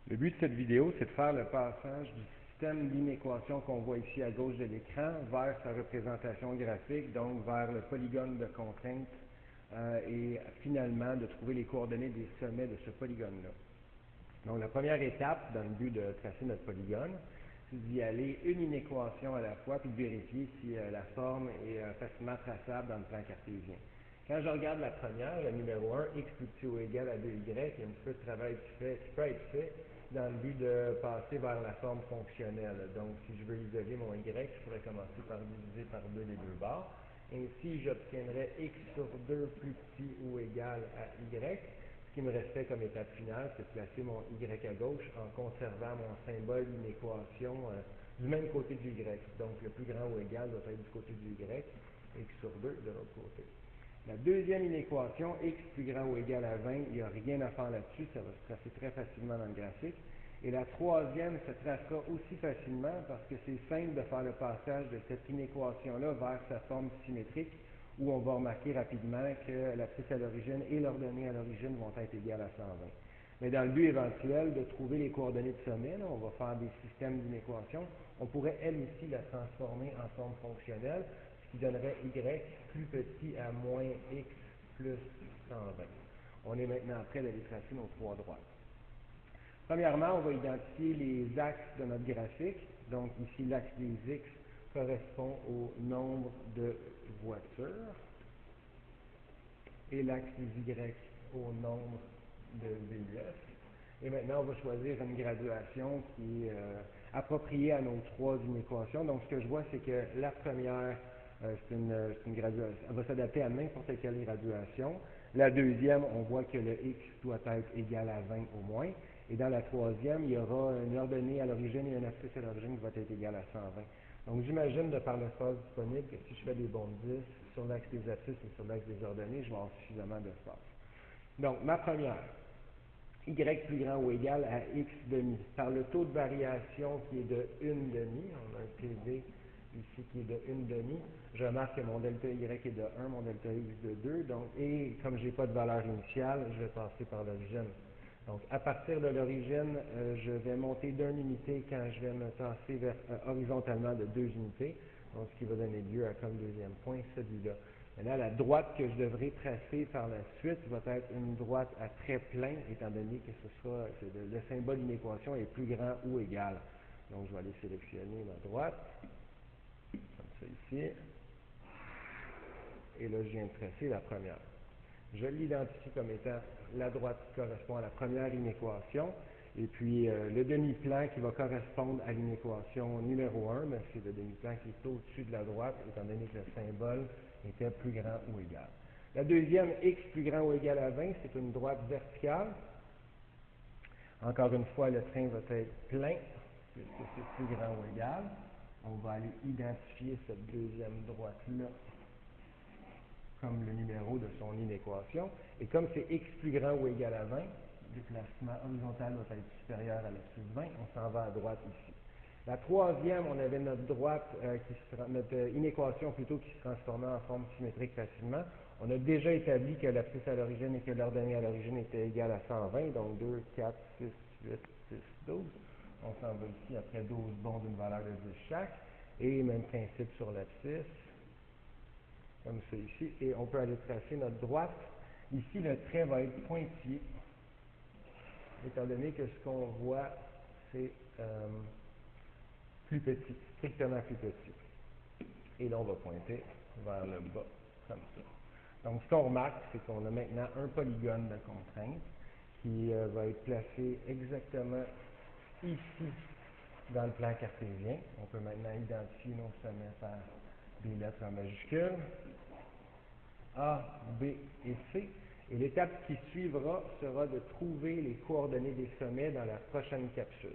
Le but de cette vidéo, c'est de faire le passage du système d'inéquation qu'on voit ici à gauche de l'écran vers sa représentation graphique, donc vers le polygone de contrainte et finalement de trouver les coordonnées des sommets de ce polygone-là. Donc la première étape dans le but de tracer notre polygone, c'est d'y aller une inéquation à la fois puis de vérifier si la forme est facilement traçable dans le plan cartésien. Quand je regarde la première, le numéro 1, x plus petit ou égal à 2y, il y a un petit peu de travail qui peut être fait dans le but de passer vers la forme fonctionnelle. Donc, si je veux isoler mon y, je pourrais commencer par diviser par 2 les deux bords. Ainsi, j'obtiendrai x sur 2 plus petit ou égal à y. Ce qui me restait comme étape finale, c'est de placer mon y à gauche en conservant mon symbole d'inéquation du même côté du y. Donc, le plus grand ou égal doit être du côté du y, x sur 2 de l'autre côté. La deuxième inéquation, x plus grand ou égal à 20, il n'y a rien à faire là-dessus, ça va se tracer très facilement dans le graphique. Et la troisième se tracera aussi facilement parce que c'est simple de faire le passage de cette inéquation-là vers sa forme symétrique, où on va remarquer rapidement que l'abscisse à l'origine et l'ordonnée à l'origine vont être égales à 120. Mais dans le but éventuel de trouver les coordonnées de sommet, là, on va faire des systèmes d'inéquations, on pourrait elle aussi la transformer en forme fonctionnelle, ce qui donnerait y plus petit à moins x plus 120. On est maintenant prêt d'aller tracer nos trois droites. Premièrement, on va identifier les axes de notre graphique. Donc ici, l'axe des x correspond au nombre de voitures et l'axe des y au nombre de VUS. Et maintenant, on va choisir une graduation qui est appropriée à nos trois inéquations. Donc, ce que je vois, c'est que la première, c'est une graduation, elle va s'adapter à n'importe quelle graduation. La deuxième, on voit que le x doit être égal à 20 au moins. Et dans la troisième, il y aura une ordonnée à l'origine et un abscisse à l'origine qui va être égal à 120. Donc, j'imagine, de par l'espace disponible, que si je fais des bonds de 10 sur l'axe des abscisses et sur l'axe des ordonnées, je vais avoir suffisamment d'espace. Donc, ma première, y plus grand ou égal à x demi. Par le taux de variation qui est de 1 demi, on a un PV ici qui est de 1 demi, je remarque que mon delta y est de 1, mon delta x de 2, donc, et comme je n'ai pas de valeur initiale, je vais passer par l'origine. Donc, à partir de l'origine, je vais monter d'une unité quand je vais me tasser horizontalement de 2 unités, donc ce qui va donner lieu à comme deuxième point celui-là. Maintenant, la droite que je devrais tracer par la suite va être une droite à trait plein, étant donné que le symbole d'inéquation est plus grand ou égal. Donc, je vais aller sélectionner ma droite, comme ça ici. Et là, je viens de tracer la première. Je l'identifie comme étant la droite qui correspond à la première inéquation. Et puis, le demi-plan qui va correspondre à l'inéquation numéro 1, ben, c'est le demi-plan qui est au-dessus de la droite, étant donné que le symbole était plus grand ou égal. La deuxième, x plus grand ou égal à 20, c'est une droite verticale. Encore une fois, le train va être plein, puisque c'est plus grand ou égal. On va aller identifier cette deuxième droite-là comme le numéro de son inéquation. Et comme c'est x plus grand ou égal à 20, le déplacement horizontal doit être supérieur à l'abscisse 20, on s'en va à droite ici. La troisième, on avait notre droite, notre inéquation plutôt qui se transformait en forme symétrique facilement. On a déjà établi que l'abscisse à l'origine et que l'ordonnée à l'origine était égale à 120, donc 2, 4, 6, 8, 10, 12. On s'en va ici après 12 bonds d'une valeur de 10 chaque. Et même principe sur l'abscisse, comme ça ici. Et on peut aller tracer notre droite. Ici, le trait va être pointillé, étant donné que ce qu'on voit, c'est plus petit, strictement plus petit. Et là, on va pointer vers le bas, comme ça. Donc, ce qu'on remarque, c'est qu'on a maintenant un polygone de contrainte qui va être placé exactement ici dans le plan cartésien. On peut maintenant identifier nos sommets par des lettres en majuscules, A, B et C. Et l'étape qui suivra sera de trouver les coordonnées des sommets dans la prochaine capsule.